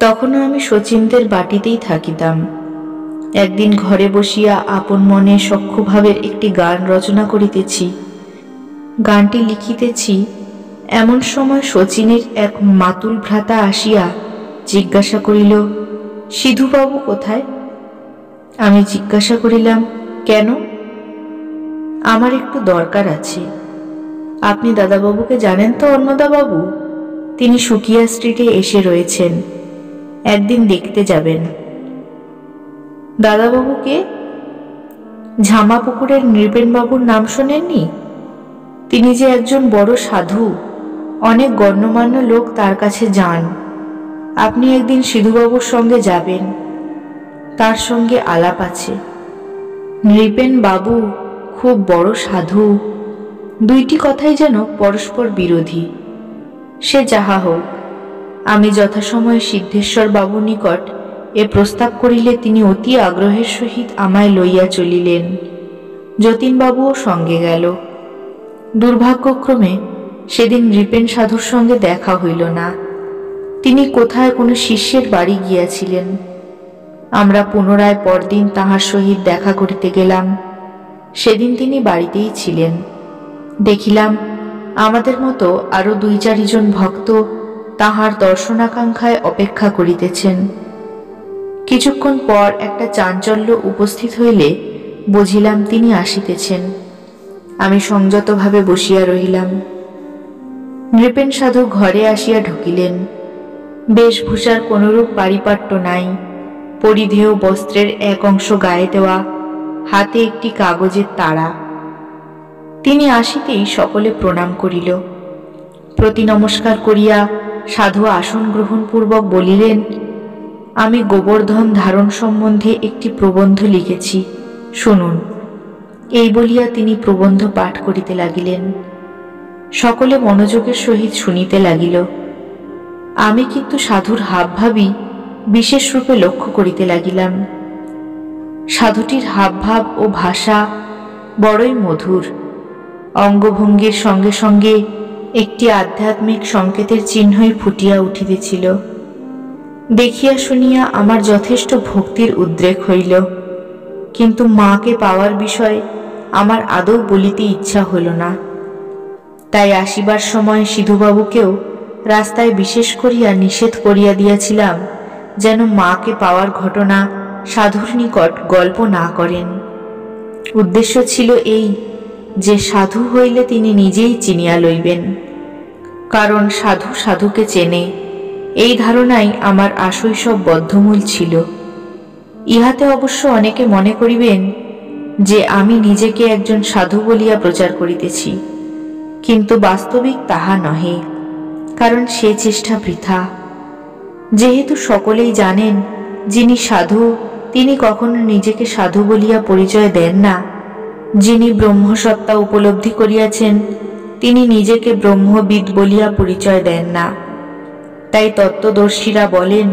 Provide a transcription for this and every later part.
তখনও আমি শচীনদের বাটিতেই থাকিতাম। একদিন ঘরে বসিয়া আপন মনে সখ্যভাবের একটি গান রচনা করিতেছি। গানটি লিখিতেছি, এমন সময় শচীনের এক মাতুল ভ্রাতা আসিয়া জিজ্ঞাসা করিল, সিধুবাবু কোথায়? আমি জিজ্ঞাসা করিলাম, কেন? আমার একটু দরকার আছে। আপনি দাদাবাবুকে জানেন তো অন্নদাবাবু? তিনি সুকিয়া স্ট্রিটে এসে রয়েছেন, একদিন দেখতে যাবেন। দাদাবাবুকে? ঝামাপুকুরের নৃপেনবাবুর নাম শোনেননি? তিনি যে একজন বড় সাধু, অনেক গণ্যমান্য লোক তার কাছে যান। আপনি একদিন সিধুবাবুর সঙ্গে যাবেন, তার সঙ্গে আলাপ আছে। নৃপেন বাবু খুব বড় সাধু। দুইটি কথাই যেন পরস্পর বিরোধী। সে যাহা হোক, আমি যথাসময়ে সিদ্ধেশ্বর বাবুর নিকট এ প্রস্তাব করিলে তিনি অতি আগ্রহের সহিত আমায় লইয়া চলিলেন। যতীনবাবুও সঙ্গে গেল। দুর্ভাগ্যক্রমে সেদিন নৃপেন সাধুর সঙ্গে দেখা হইল না। তিনি কোথায় কোনো শিষ্যের বাড়ি গিয়াছিলেন। আমরা পুনরায় পরদিন তাহার সহিত দেখা করিতে গেলাম। সেদিন তিনি বাড়িতেই ছিলেন। দেখিলাম আমাদের মতো আরো 2-4 জন ভক্ত তাহার দর্শনাকাঙ্ক্ষায় অপেক্ষা করিতেছেন। কিছুক্ষণ পর একটা চাঞ্চল্য উপস্থিত হইলে বুঝিলাম তিনি আসিতেছেন। আমি সংযতভাবে বসিয়া রহিলাম। নৃপেন সাধু ঘরে আসিয়া ঢুকিলেন। বেশভূষার কোনরূপ পারিপাট্য নাই। পরিধেয় বস্ত্রের এক অংশ গায়ে দেওয়া, হাতে একটি কাগজের তাড়া। তিনি আসিতেই সকলে প্রণাম করিল। প্রতি নমস্কার করিয়া সাধু আসন গ্রহণপূর্বক বলিলেন, আমি গোবর্ধন ধারণ সম্বন্ধে একটি প্রবন্ধ লিখেছি, শুনুন। এই বলিয়া তিনি প্রবন্ধ পাঠ করিতে লাগিলেন। সকলে মনোযোগের সহিত শুনিতে লাগিল। আমি কিন্তু সাধুর হাবভাবই বিশেষ রূপে লক্ষ্য করিতে লাগিলাম। সাধুটির হাবভাব ও ভাষা বড়ই মধুর। অঙ্গভঙ্গির সঙ্গে সঙ্গে একটি আধ্যাত্মিক সংকেতের চিহ্নই ফুটিয়া উঠিতেছিল। দেখিয়া শুনিয়া আমার যথেষ্ট ভক্তির উদ্রেক হইল, কিন্তু মাকে পাওয়ার বিষয় আমার আদৌ বলিতে ইচ্ছা হইল না। তাই আসিবার সময় সিধুবাবুকেও রাস্তায় বিশেষ করিয়া নিষেধ করিয়া দিয়াছিলাম যেন মাকে পাওয়ার ঘটনা সাধুর নিকট গল্প না করেন। উদ্দেশ্য ছিল এই যে সাধু হইলে তিনি নিজেই চিনিয়া লইবেন, কারণ সাধু সাধুকে চেনে, এই ধারণাই আমার আশৈশব বদ্ধমূল ছিল। ইহাতে অবশ্য অনেকে মনে করিবেন যে আমি নিজেকে একজন সাধু বলিয়া প্রচার করিতেছি, কিন্তু বাস্তবিক তাহা নহে, কারণ সে চেষ্টা বৃথা। যেহেতু সকলেই জানেন যিনি সাধু তিনি কখনো নিজেকে সাধু বলিয়া পরিচয় দেন না, যিনি ব্রহ্মসত্তা উপলব্ধি করিয়াছেন তিনি নিজেকে ব্রহ্মবিদ বলিয়া পরিচয় দেন না। তাই তত্ত্বদর্শীরা বলেন,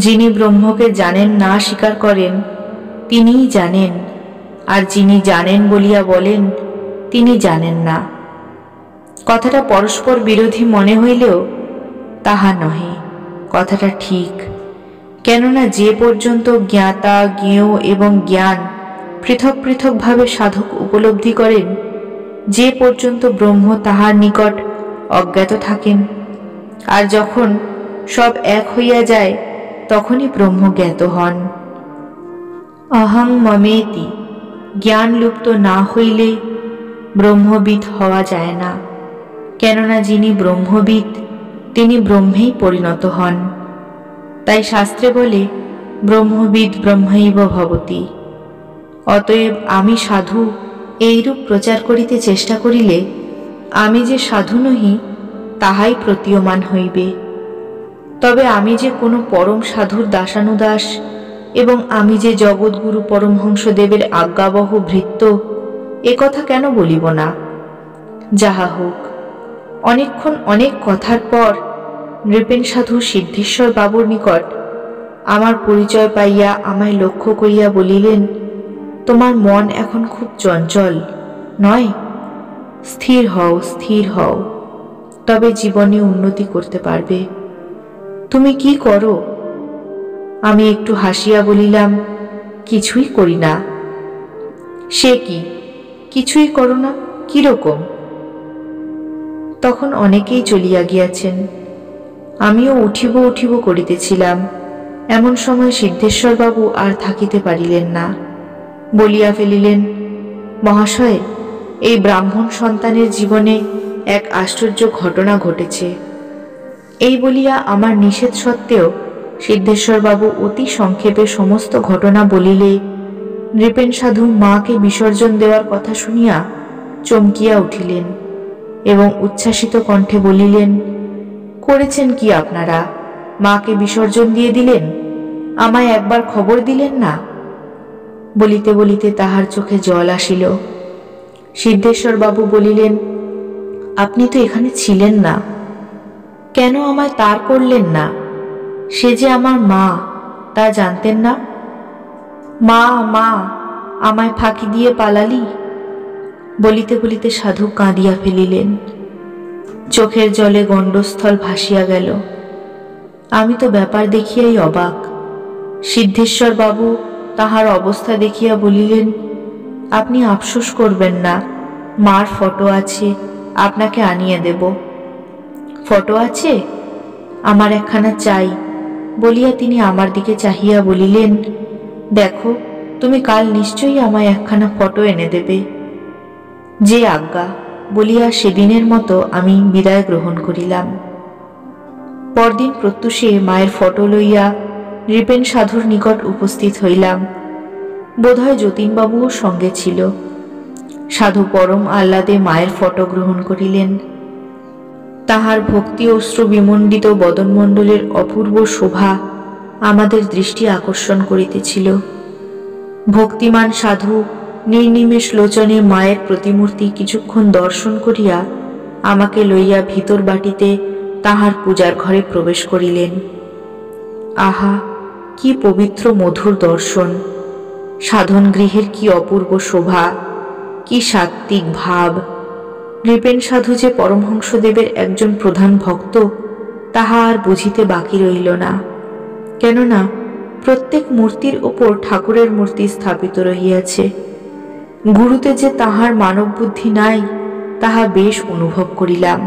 যিনি ব্রহ্মকে জানেন না স্বীকার করেন তিনিই জানেন, আর যিনি জানেন বলিয়া বলেন তিনি জানেন না। কথাটা পরস্পর বিরোধী মনে হইলেও তাহা নহে, কথাটা ঠিক। কেননা যে পর্যন্ত জ্ঞাতা, জ্ঞেয় এবং জ্ঞান পৃথক পৃথকভাবে সাধক উপলব্ধি করেন, যে পর্যন্ত ব্রহ্ম তাহার নিকট অজ্ঞাত থাকেন, আর যখন সব এক হইয়া যায় তখনই ব্রহ্ম জ্ঞাত হন। অহং মমেতি জ্ঞান লুপ্ত না হইলে ব্রহ্মবিদ হওয়া যায় না, কেননা যিনি ব্রহ্মবিদ তিনি ব্রহ্মেই পরিণত হন। তাই শাস্ত্রে বলে, ব্রহ্মবিদ ব্রহ্মৈব ভবতি। অতএব আমি সাধু এইরূপ প্রচার করিতে চেষ্টা করিলে আমি যে সাধু নহি তাহাই প্রতীয়মান হইবে। তবে আমি যে কোনো পরম সাধুর দাসানুদাস এবং আমি যে জগৎগুরু পরমহংসদেবের আজ্ঞাবহ ভৃত্য, একথা কেন বলিব না? যাহা হোক, অনেকক্ষণ অনেক কথার পর নৃপেন সাধু সিদ্ধেশ্বর বাবুর নিকট আমার পরিচয় পাইয়া আমায় লক্ষ্য করিয়া বলিলেন, তোমার মন এখন খুব চঞ্চল নয়? স্থির হও, স্থির হও, তবে জীবনে উন্নতি করতে পারবে। তুমি কি করো? আমি একটু হাসিয়া বলিলাম, কিছুই করি না। সে কি, কিছুই করো না? কিরকম? তখন অনেকেই চলিয়া গিয়াছেন। আমিও উঠিব উঠিব করিতেছিলাম, এমন সময় সিদ্ধেশ্বরবাবু আর থাকিতে পারিলেন না, বলিয়া ফেলিলেন, মহাশয়, এই ব্রাহ্মণ সন্তানের জীবনে এক আশ্চর্য ঘটনা ঘটেছে। এই বলিয়া আমার নিষেধ সত্ত্বেও সিদ্ধেশ্বরবাবু অতি সংক্ষেপে সমস্ত ঘটনা বলিলে নৃপেন সাধু মাকে বিসর্জন দেওয়ার কথা শুনিয়া চমকিয়া উঠিলেন এবং উচ্ছ্বাসিত কণ্ঠে বলিলেন, করেছেন কি আপনারা? মাকে বিসর্জন দিয়ে দিলেন, আমায় একবার খবর দিলেন না? বলিতে বলিতে তাহার চোখে জল আসিল। সিদ্ধেশ্বরবাবু বলিলেন, আপনি তো এখানে ছিলেন না, কেন আমায় তার করলেন না? সে যে আমার মা, তা জানতেন না? মা মা, আমায় ফাঁকি দিয়ে পালালি? বলিতে বলিতে সাধু কাঁদিয়া ফেলিলেন। চোখের জলে গণ্ডস্থল ভাসিয়া গেল। আমি তো ব্যাপার দেখিয়াই অবাক। সিদ্ধেশ্বরবাবু তাহার অবস্থা দেখিয়া বলিলেন, আপনি আফসোস করবেন না, মার ফটো আছে, আপনাকে আনিয়ে দেব। ফটো আছে? আমার একখানা চাই, বলিয়া তিনি আমার দিকে চাহিয়া বলিলেন, দেখো, তুমি কাল নিশ্চয়ই আমায় একখানা ফটো এনে দেবে। যে আজ্ঞা, বলিয়া সেদিনের মতো আমি বিদায় গ্রহণ করিলাম। পরদিন প্রত্যুষে মায়ের ফটো লইয়া নৃপেন সাধুর নিকট উপস্থিত হইলাম। বোধহয় যতীনবাবুও সঙ্গে ছিল। সাধু পরম আহ্লাদে মায়ের ফটো গ্রহণ করিলেন। তাহার ভক্তি অশ্রু বিমণ্ডিত বদনমণ্ডলের অপূর্ব শোভা আমাদের দৃষ্টি আকর্ষণ করিতেছিল। ভক্তিমান সাধু নির্নিমেষ লোচনে মায়ের প্রতিমূর্তি কিছুক্ষণ দর্শন করিয়া আমাকে লইয়া ভিতর বাটিতে তাহার পূজার ঘরে প্রবেশ করিলেন। আহা, কি পবিত্র মধুর দর্শন! সাধন গৃহের কি অপূর্ব শোভা, কি সাত্ত্বিক ভাব! নৃপেন সাধু যে পরমহংসদেবের একজন প্রধান ভক্ত, তাহা আর বুঝিতে বাকি রইল না। কেননা প্রত্যেক মূর্তির ওপর ঠাকুরের মূর্তি স্থাপিত রহিয়াছে। গুরুতে যে তাহার মানব বুদ্ধি নাই, তাহা বেশ অনুভব করিলাম।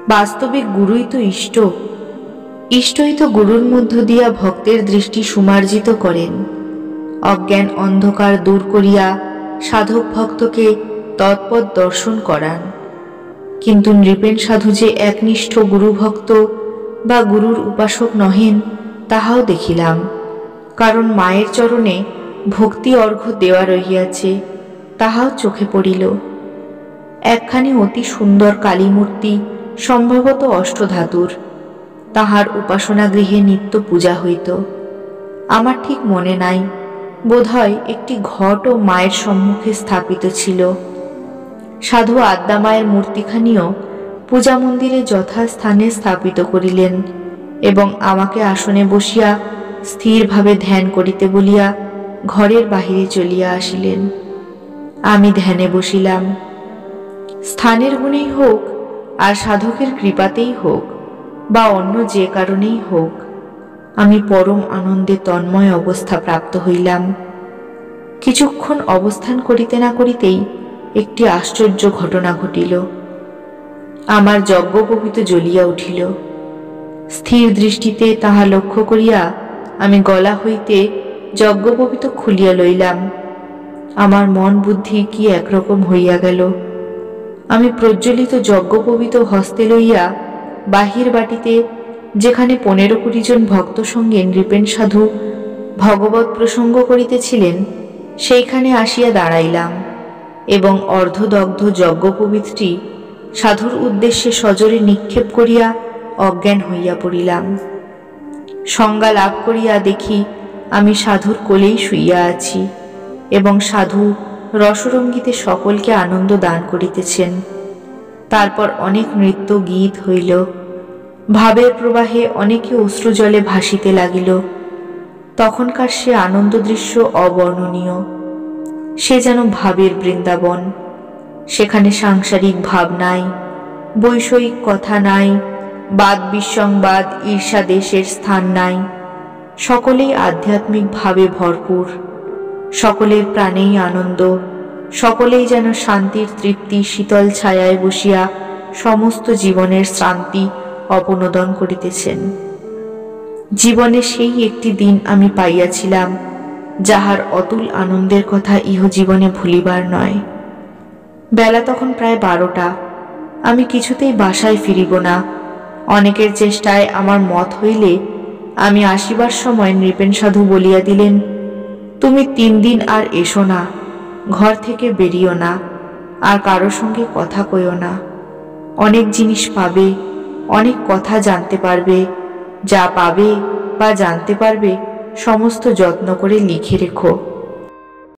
বাস্তবিক গুরুই তো ইষ্ট, ইষ্টই তো গুরুর মধ্য দিয়া ভক্তের দৃষ্টি সুমার্জিত করেন, অজ্ঞান অন্ধকার দূর করিয়া সাধক ভক্তকে তৎপদ দর্শন করান। কিন্তু নৃপেন সাধু যে একনিষ্ঠ গুরুভক্ত বা গুরুর উপাসক নহেন, তাহাও দেখিলাম। কারণ মায়ের চরণে ভক্তি অর্ঘ্য দেওয়া রহিয়াছে, তাহাও চোখে পড়িল। একখানি অতি সুন্দর কালী মূর্তি, সম্ভবত অষ্টধাতুর, তাহার উপাসনা গৃহে নিত্য পূজা হইত। আমার ঠিক মনে নাই, বোধহয় একটি ঘটও মায়ের সম্মুখে স্থাপিত ছিল। সাধু আদ্যা মায়ের মূর্তিখানিও পূজা মন্দিরে যথাস্থানে স্থাপিত করিলেন এবং আমাকে আসনে বসিয়া স্থিরভাবে ধ্যান করিতে বলিয়া ঘরের বাহিরে চলিয়া আসিলেন। আমি ধ্যানে বসিলাম। স্থানের গুণেই হোক আর সাধকের কৃপাতেই হোক বা অন্য যে কারণেই হোক, আমি পরম আনন্দে তন্ময় অবস্থা প্রাপ্ত হইলাম। কিছুক্ষণ অবস্থান করিতে না করিতেই একটি আশ্চর্য ঘটনা ঘটিল। আমার যজ্ঞোপবীত জ্বলিয়া উঠিল। স্থির দৃষ্টিতে তাহা লক্ষ্য করিয়া আমি গলা হইতে যজ্ঞোপবীত খুলিয়া লইলাম। আমার মন বুদ্ধি কি একরকম হইয়া গেল। আমি প্রজ্বলিত যজ্ঞোপবীত হস্তে লইয়া বাহির বাটিতে, যেখানে 15-20 জন ভক্ত সঙ্গে নৃপেন সাধু ভগবত প্রসঙ্গ করিতেছিলেন, সেইখানে আসিয়া দাঁড়াইলাম এবং অর্ধদগ্ধ যজ্ঞোপবীতটি সাধুর উদ্দেশ্যে সজোরে নিক্ষেপ করিয়া অজ্ঞান হইয়া পড়িলাম। সংজ্ঞা লাভ করিয়া দেখি আমি সাধুর কোলেই শুইয়া আছি এবং সাধু রসরঙ্গিতে সকলকে আনন্দ দান করিতেছেন। তারপর অনেক নৃত্য গীত হইল। ভাবের প্রবাহে অনেকে অশ্রুজলে ভাসিতে লাগিল। তখনকার সে আনন্দ দৃশ্য অবর্ণনীয়। সে যেন ভাবের বৃন্দাবন। সেখানে সাংসারিক ভাব নাই, বৈষয়িক কথা নাই, বাদ বিসংবাদ ঈর্ষা দেশের স্থান নাই। সকলেই আধ্যাত্মিকভাবে ভরপুর, সকলের প্রাণেই আনন্দ, সকলেই যেন শান্তির তৃপ্তি শীতল ছায়ায় বসিয়া সমস্ত জীবনের শ্রান্তি অপনোদন করিতেছেন। জীবনে সেই একটি দিন আমি পাইয়াছিলাম, যাহার অতুল আনন্দের কথা ইহজীবনে ভুলিবার নয়। বেলা তখন প্রায় 12টা। আমি কিছুতেই বাসায় ফিরিব না। অনেকের চেষ্টায় আমার মত হইলে আমি আসিবার সময় নৃপেন সাধু বলিয়া দিলেন, তুমি 3 দিন আর এসো না, ঘর থেকে বেরিও না, আর কারো সঙ্গে কথা কইও না। অনেক জিনিস পাবে, অনেক কথা জানতে পারবে, যা পাবে বা জানতে পারবে সমস্ত যত্ন করে লিখে রেখো।